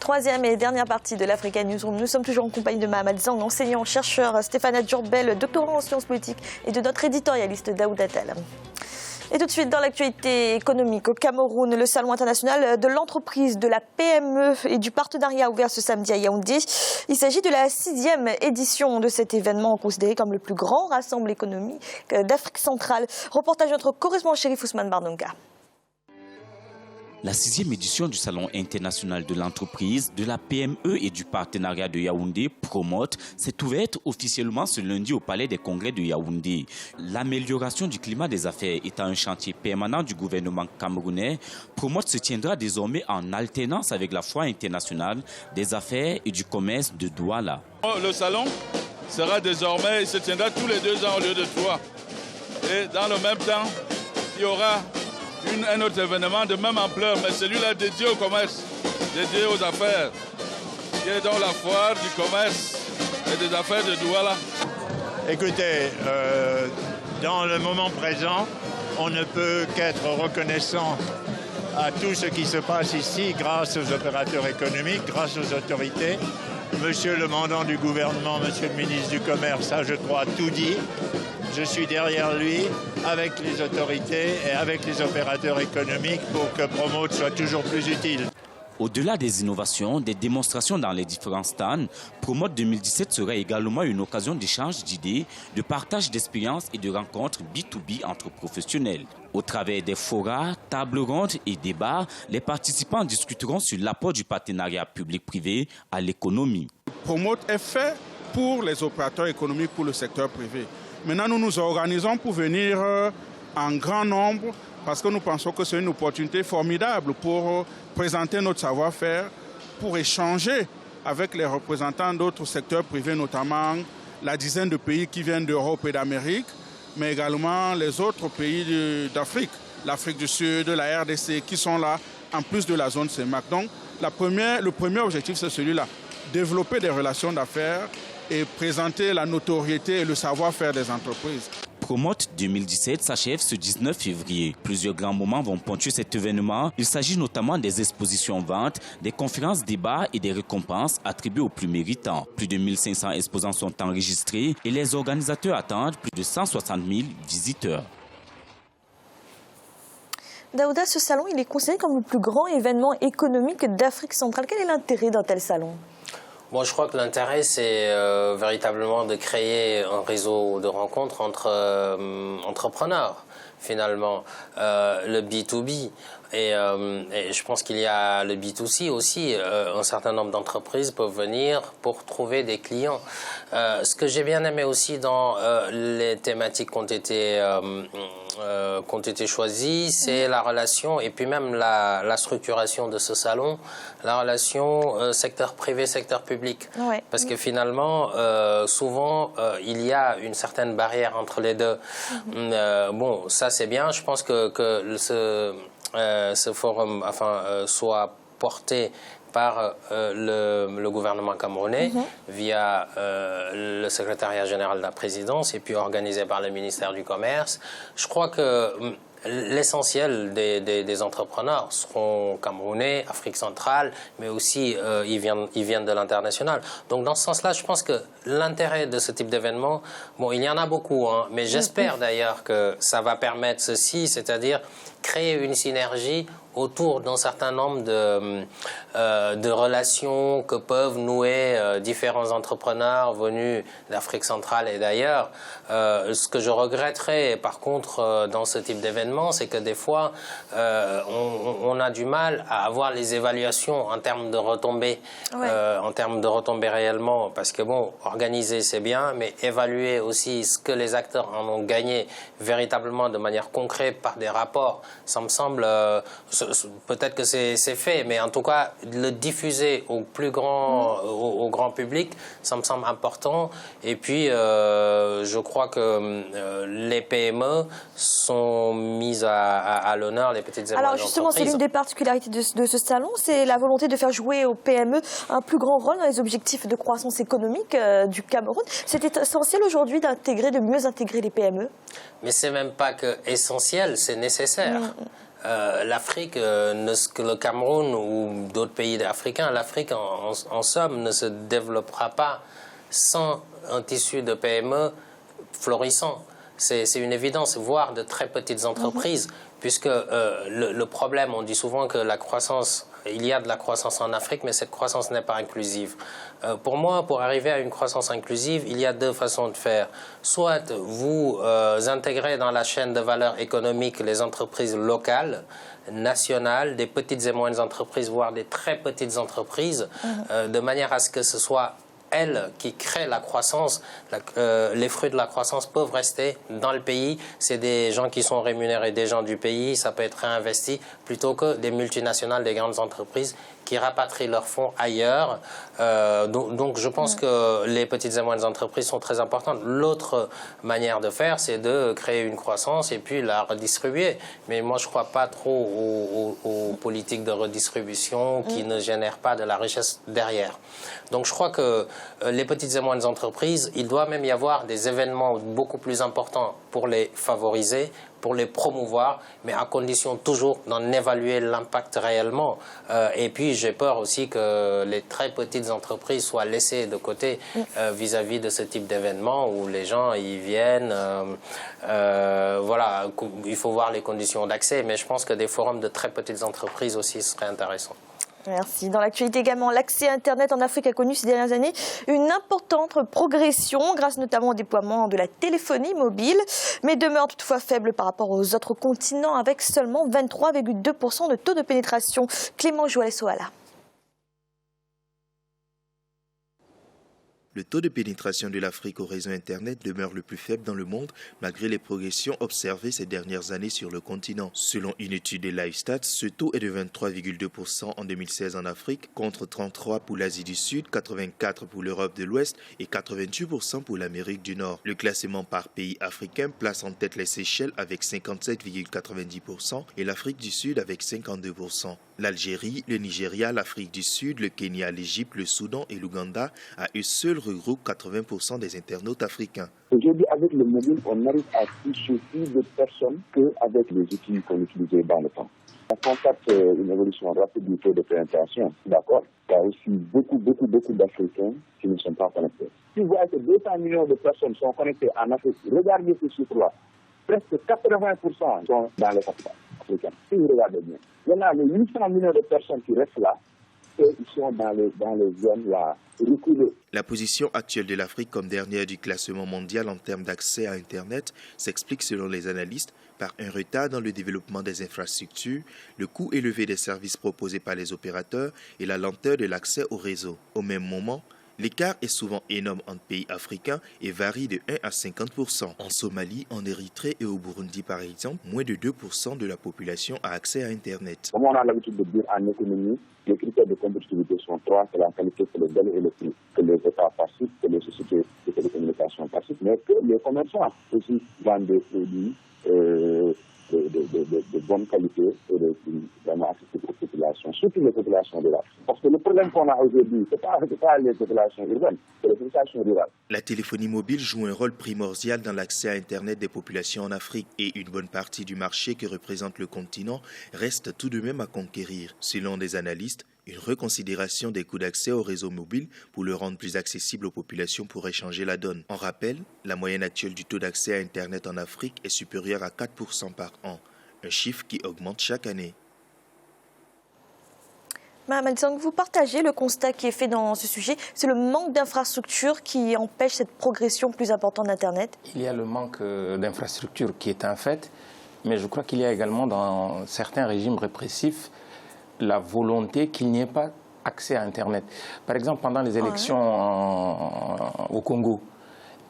Troisième et dernière partie de l'Africa Newsroom. Nous sommes toujours en compagnie de Mahamat Zang, enseignant, chercheur, Stéphane Djurbel, doctorant en sciences politiques, et de notre éditorialiste Daoud Attal. Et tout de suite, dans l'actualité économique au Cameroun, le Salon international de l'entreprise, de la PME et du partenariat ouvert ce samedi à Yaoundé. Il s'agit de la 6e édition de cet événement considéré comme le plus grand rassemblement économique d'Afrique centrale. Reportage de notre correspondant Chérif Ousmane Bardonga. La 6e édition du Salon international de l'entreprise, de la PME et du partenariat de Yaoundé, Promote, s'est ouverte officiellement ce lundi au Palais des Congrès de Yaoundé. L'amélioration du climat des affaires étant un chantier permanent du gouvernement camerounais, Promote se tiendra désormais en alternance avec la Foire internationale des affaires et du commerce de Douala. Le salon sera désormais, il se tiendra tous les 2 ans au lieu de 3. Et dans le même temps, il y aura un autre événement de même ampleur, mais celui-là dédié au commerce, dédié aux affaires, qui est dans la foire du commerce et des affaires de Douala. Écoutez, dans le moment présent, on ne peut qu'être reconnaissant à tout ce qui se passe ici grâce aux opérateurs économiques, grâce aux autorités. Monsieur le mandant du gouvernement, monsieur le ministre du Commerce a, je crois, tout dit. Je suis derrière lui, avec les autorités et avec les opérateurs économiques pour que Promote soit toujours plus utile. Au-delà des innovations, des démonstrations dans les différents stands, Promote 2017 sera également une occasion d'échange d'idées, de partage d'expériences et de rencontres B2B entre professionnels. Au travers des forats, tables rondes et débats, les participants discuteront sur l'apport du partenariat public-privé à l'économie. Promote est fait pour les opérateurs économiques, pour le secteur privé. Maintenant, nous nous organisons pour venir en grand nombre parce que nous pensons que c'est une opportunité formidable pour présenter notre savoir-faire, pour échanger avec les représentants d'autres secteurs privés, notamment la dizaine de pays qui viennent d'Europe et d'Amérique, mais également les autres pays d'Afrique, l'Afrique du Sud, la RDC, qui sont là en plus de la zone CEMAC. Donc, le premier objectif, c'est celui-là, développer des relations d'affaires et présenter la notoriété et le savoir-faire des entreprises. Promote 2017 s'achève ce 19 février. Plusieurs grands moments vont ponctuer cet événement. Il s'agit notamment des expositions ventes, des conférences débats et des récompenses attribuées aux plus méritants. Plus de 1500 exposants sont enregistrés et les organisateurs attendent plus de 160 000 visiteurs. Daouda, ce salon, il est considéré comme le plus grand événement économique d'Afrique centrale. Quel est l'intérêt d'un tel salon ? Moi, je crois que l'intérêt, c'est véritablement de créer un réseau de rencontres entre entrepreneurs, finalement, le B2B. Et je pense qu'il y a le B2C aussi. Un certain nombre d'entreprises peuvent venir pour trouver des clients. Ce que j'ai bien aimé aussi dans les thématiques qui ont été choisies, c'est la relation et puis même la structuration de ce salon, la relation secteur privé, secteur public. Ouais. Parce que finalement, souvent, il y a une certaine barrière entre les deux. Bon, ça c'est bien. Je pense que ce forum soit porté par le gouvernement camerounais via le secrétariat général de la présidence et puis organisé par le ministère du Commerce. Je crois que l'essentiel des entrepreneurs seront camerounais, Afrique centrale, mais aussi ils viennent de l'international. Donc dans ce sens-là, je pense que l'intérêt de ce type d'événement, bon, il y en a beaucoup, hein, mais j'espère d'ailleurs que ça va permettre ceci, c'est-à-dire créer une synergie autour d'un certain nombre de relations que peuvent nouer différents entrepreneurs venus d'Afrique centrale et d'ailleurs. Ce que je regretterais par contre dans ce type d'événement, c'est que des fois on a du mal à avoir les évaluations en termes de retombées, en termes de retombées réellement, parce que bon, organiser c'est bien, mais évaluer aussi ce que les acteurs en ont gagné véritablement de manière concrète par des rapports, ça me semble peut-être que c'est fait, mais en tout cas, le diffuser au plus grand, au grand public, ça me semble important. Et puis, je crois que les PME sont mises à l'honneur, les petites et moyennes entreprises. Alors justement, c'est l'une des particularités de ce salon, c'est la volonté de faire jouer aux PME un plus grand rôle dans les objectifs de croissance économique du Cameroun. C'était essentiel aujourd'hui de mieux intégrer les PME. Mais c'est même pas que essentiel, c'est nécessaire. l'Afrique, que le Cameroun ou d'autres pays africains, l'Afrique en somme ne se développera pas sans un tissu de PME florissant. C'est une évidence, voire de très petites entreprises, puisque le problème, on dit souvent que la croissance, il y a de la croissance en Afrique, mais cette croissance n'est pas inclusive. Pour moi, pour arriver à une croissance inclusive, il y a deux façons de faire. Soit vous intégrez dans la chaîne de valeur économique les entreprises locales, nationales, des petites et moyennes entreprises, voire des très petites entreprises, de manière à ce que ce soit elles qui créent la croissance. Les fruits de la croissance peuvent rester dans le pays. C'est des gens qui sont rémunérés, des gens du pays, ça peut être réinvesti, plutôt que des multinationales, des grandes entreprises qui rapatrient leurs fonds ailleurs. Donc je pense que les petites et moyennes entreprises sont très importantes. L'autre manière de faire, c'est de créer une croissance et puis la redistribuer. Mais moi, je ne crois pas trop aux politiques de redistribution qui ne génèrent pas de la richesse derrière. Donc je crois que les petites et moyennes entreprises, il doit même y avoir des événements beaucoup plus importants pour les favoriser, pour les promouvoir, mais à condition toujours d'en évaluer l'impact réellement. Et puis j'ai peur aussi que les très petites entreprises soient laissées de côté vis-à-vis de ce type d'événement où les gens y viennent. Voilà, il faut voir les conditions d'accès, mais je pense que des forums de très petites entreprises aussi seraient intéressants. Merci. Dans l'actualité également, l'accès à Internet en Afrique a connu ces dernières années une importante progression grâce notamment au déploiement de la téléphonie mobile, mais demeure toutefois faible par rapport aux autres continents avec seulement 23,2% de taux de pénétration. Clément Joël-Soala. Le taux de pénétration de l'Afrique au réseau Internet demeure le plus faible dans le monde malgré les progressions observées ces dernières années sur le continent. Selon une étude de LiveStats, ce taux est de 23,2% en 2016 en Afrique, contre 33% pour l'Asie du Sud, 84% pour l'Europe de l'Ouest et 88% pour l'Amérique du Nord. Le classement par pays africain place en tête les Seychelles avec 57,90% et l'Afrique du Sud avec 52%. L'Algérie, le Nigeria, l'Afrique du Sud, le Kenya, l'Égypte, le Soudan et l'Ouganda à eux seuls regroupent 80% des internautes africains. Aujourd'hui, avec le mobile, on arrive à toucher plus de personnes qu'avec les outils qu'on utilisait dans le temps. On constate une évolution rapide du taux de pénétration, d'accord. Il y a aussi beaucoup d'Africains qui ne sont pas connectés. Si vous voyez que 200 millions de personnes sont connectées en Afrique, regardez ce chiffre-là. Presque 80% sont dans les capitales africaines. Si vous regardez bien, il y en a les 800 millions de personnes qui restent là. Ils sont dans les zones là reculées. La position actuelle de l'Afrique comme dernière du classement mondial en termes d'accès à Internet s'explique selon les analystes par un retard dans le développement des infrastructures, le coût élevé des services proposés par les opérateurs et la lenteur de l'accès au réseau. Au même moment, l'écart est souvent énorme entre pays africains et varie de 1 à 50%. En Somalie, en Érythrée et au Burundi, par exemple, moins de 2% de la population a accès à Internet. Comme on a l'habitude de dire en économie, les critères de compétitivité sont trois, c'est la qualité, c'est le délai et le prix. Que les États participent, que les sociétés de télécommunications participent, mais que les commerçants aussi vendent des produits de bonne qualité et de vraiment accessibles aux populations, surtout les populations rurales. Parce que le problème qu'on a aujourd'hui, ce n'est pas les populations urbaines, c'est les populations rurales. La téléphonie mobile joue un rôle primordial dans l'accès à Internet des populations en Afrique et une bonne partie du marché que représente le continent reste tout de même à conquérir. Selon des analystes, une reconsidération des coûts d'accès au réseau mobile pour le rendre plus accessible aux populations pourrait changer la donne. En rappel, la moyenne actuelle du taux d'accès à Internet en Afrique est supérieure à 4% par an, un chiffre qui augmente chaque année. Mohamed Zang, vous partagez le constat qui est fait dans ce sujet. C'est le manque d'infrastructures qui empêche cette progression plus importante d'Internet. Il y a le manque d'infrastructures qui est un fait, mais je crois qu'il y a également dans certains régimes répressifs la volonté qu'il n'y ait pas accès à Internet. Par exemple, pendant les élections au Congo,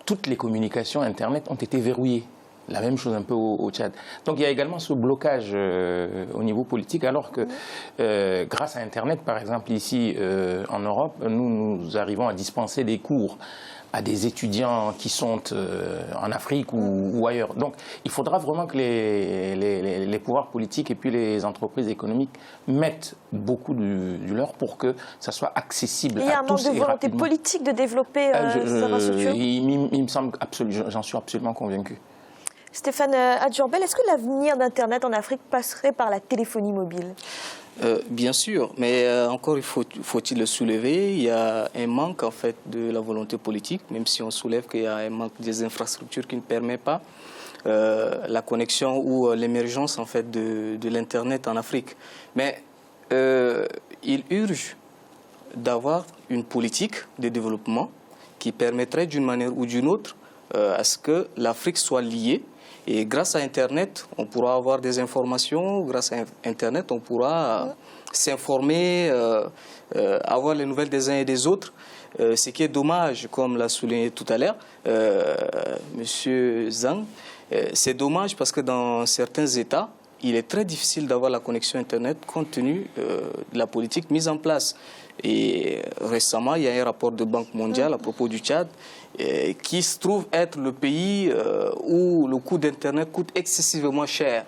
toutes les communications Internet ont été verrouillées. La même chose un peu au Tchad. Donc il y a également ce blocage au niveau politique, alors que grâce à Internet, par exemple ici en Europe, nous arrivons à dispenser des cours à des étudiants qui sont en Afrique ou ailleurs. Donc il faudra vraiment que les pouvoirs politiques et puis les entreprises économiques mettent beaucoup du leur pour que ça soit accessible à tous. Il y a un manque de volonté politique de développer cette infrastructure. Il me semble, j'en suis absolument convaincu. Stéphane Adjurbel, est-ce que l'avenir d'Internet en Afrique passerait par la téléphonie mobile? Bien sûr, mais encore faut-il le soulever, il y a un manque en fait de la volonté politique, même si on soulève qu'il y a un manque des infrastructures qui ne permet pas la connexion ou l'émergence en fait de l'Internet en Afrique. Mais il urge d'avoir une politique de développement qui permettrait d'une manière ou d'une autre à ce que l'Afrique soit liée. Et grâce à Internet, on pourra avoir des informations. Grâce à Internet, on pourra s'informer, avoir les nouvelles des uns et des autres. Ce qui est dommage, comme l'a souligné tout à l'heure M. Zhang, c'est dommage parce que dans certains États, il est très difficile d'avoir la connexion Internet compte tenu de la politique mise en place. Et récemment, il y a un rapport de Banque mondiale à propos du Tchad qui se trouve être le pays où le coût d'Internet coûte excessivement cher.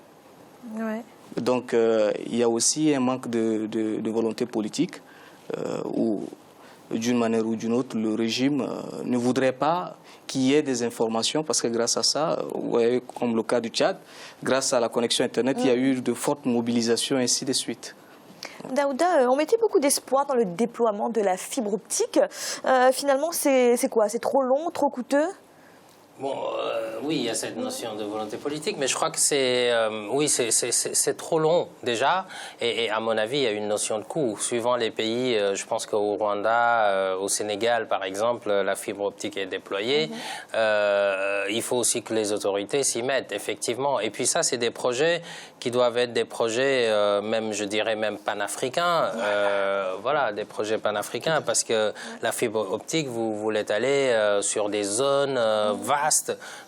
Ouais. Donc, il y a aussi un manque de volonté politique où, d'une manière ou d'une autre, le régime ne voudrait pas qu'il y ait des informations parce que grâce à ça, vous voyez, comme le cas du Tchad, grâce à la connexion Internet, il y a eu de fortes mobilisations et ainsi de suite. Daouda, on mettait beaucoup d'espoir dans le déploiement de la fibre optique. Finalement, c'est quoi? C'est trop long, trop coûteux? Bon, oui, il y a cette notion de volonté politique, mais je crois que c'est trop long déjà. Et à mon avis, il y a une notion de coût. Suivant les pays, je pense qu'au Rwanda, au Sénégal, par exemple, la fibre optique est déployée. Il faut aussi que les autorités s'y mettent, effectivement. Et puis ça, c'est des projets qui doivent être des projets, même, je dirais, même panafricains. Voilà, des projets panafricains, parce que la fibre optique, vous voulez aller sur des zones vastes.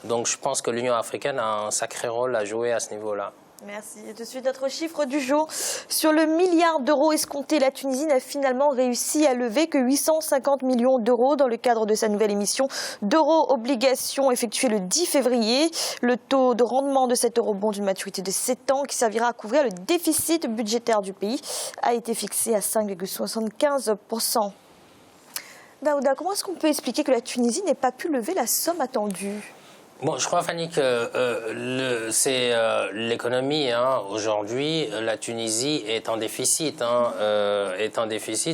Donc je pense que l'Union africaine a un sacré rôle à jouer à ce niveau-là. Merci. Et tout de suite, notre chiffre du jour. Sur le milliard d'euros escompté, la Tunisie n'a finalement réussi à lever que 850 millions d'euros dans le cadre de sa nouvelle émission d'euro-obligations effectuée le 10 février. Le taux de rendement de cet eurobond d'une maturité de 7 ans qui servira à couvrir le déficit budgétaire du pays a été fixé à 5,75%. Daouda, comment est-ce qu'on peut expliquer que la Tunisie n'ait pas pu lever la somme attendue? Bon, je crois, Fanny, que c'est l'économie. Aujourd'hui, la Tunisie est en déficit.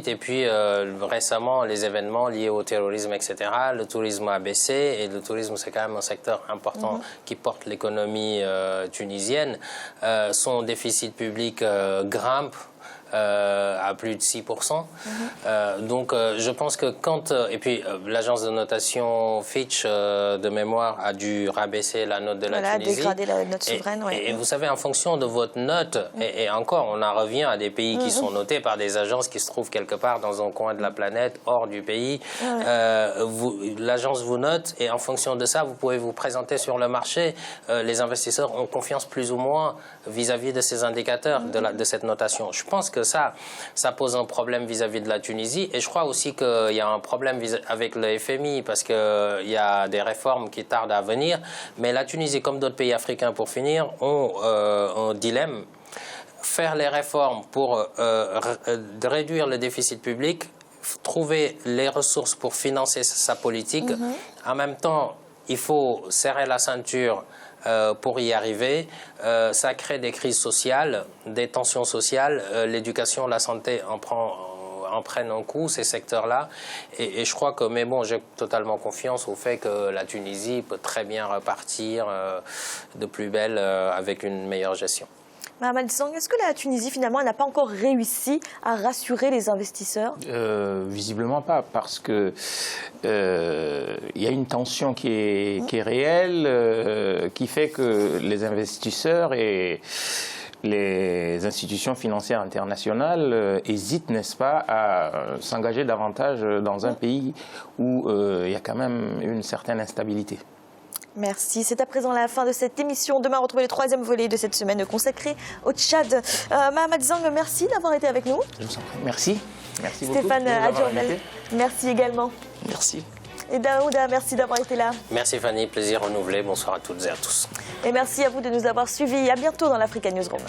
Et puis, récemment, les événements liés au terrorisme, etc., le tourisme a baissé. Et le tourisme, c'est quand même un secteur important qui porte l'économie tunisienne. Son déficit public grimpe à plus de 6%. Donc je pense que quand... et puis l'agence de notation Fitch de mémoire a dû rabaisser la note de la Tunisie. Dégrader la note souveraine, et vous savez, en fonction de votre note, et encore, on en revient à des pays qui sont notés par des agences qui se trouvent quelque part dans un coin de la planète, hors du pays. L'agence vous note, et en fonction de ça, vous pouvez vous présenter sur le marché. Les investisseurs ont confiance plus ou moins vis-à-vis de ces indicateurs, de cette notation. Je pense que ça pose un problème vis-à-vis de la Tunisie, et je crois aussi qu'il y a un problème avec le FMI parce qu'il y a des réformes qui tardent à venir, mais la Tunisie, comme d'autres pays africains pour finir, ont un dilemme: faire les réformes pour réduire le déficit public, trouver les ressources pour financer sa politique. En même temps, il faut serrer la ceinture pour y arriver. Ça crée des crises sociales, des tensions sociales. L'éducation, la santé en prennent un coup, ces secteurs-là. Et je crois que, mais bon, j'ai totalement confiance au fait que la Tunisie peut très bien repartir de plus belle avec une meilleure gestion. Mohamed Zhang, est-ce que la Tunisie, finalement, n'a pas encore réussi à rassurer les investisseurs? Visiblement pas, parce que il y a une tension qui est réelle, qui fait que les investisseurs et les institutions financières internationales hésitent, n'est-ce pas, à s'engager davantage dans un pays où il y a quand même une certaine instabilité. Merci. C'est à présent la fin de cette émission. Demain, retrouvez le 3e volet de cette semaine consacré au Tchad. Mohamed Zhang, merci d'avoir été avec nous. Je vous en prie. Merci. Merci beaucoup. Stéphane Adjurbel, merci également. Merci. Et Daouda, merci d'avoir été là. Merci Fanny, plaisir renouvelé. Bonsoir à toutes et à tous. Et merci à vous de nous avoir suivis. À bientôt dans l'Africa Newsroom.